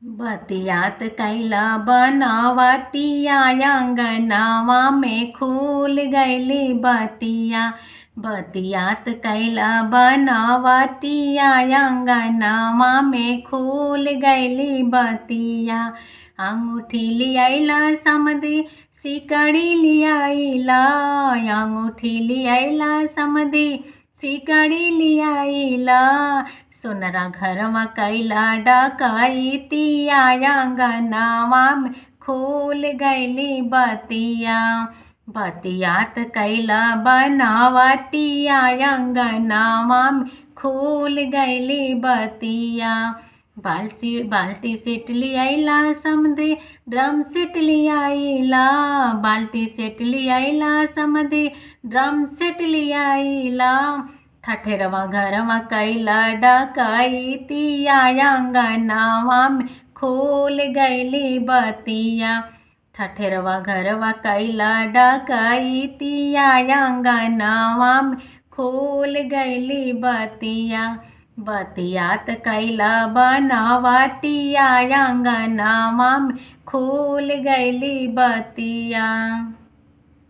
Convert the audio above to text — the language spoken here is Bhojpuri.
बतियात कैला बनावटिया अंगनावा में खुल गईली बतिया। बतियात कैला बनावटिया अंगनावा में खुल गईली बतिया। अंगूठी लियाइला समधी सिकड़ी लियाइला। अंगूठी लियाइला समधी सिकड़ी लियाइला। सोनरा घरवा कैला डकैतिया अंगनावा में खुल गईली बतिया। बतियात कैला बनावटिया अंगनावा में खुल गईली बतिया। बाल्टी सेट लियाइला समधी ड्रम सेट लियाइला। बाल्टी सेट लियाइला समधी ड्रम सेट लियाइला। ठठेरवा घरवा कैला डकैतिया अंगनावा में खुल गईली बतिया। ठठेरवा घरवा कैला डकैतिया अंगनावा में खुल गईली बतिया। बतियात कैला बनावटिया अंगनावा में खुल गईली बतिया।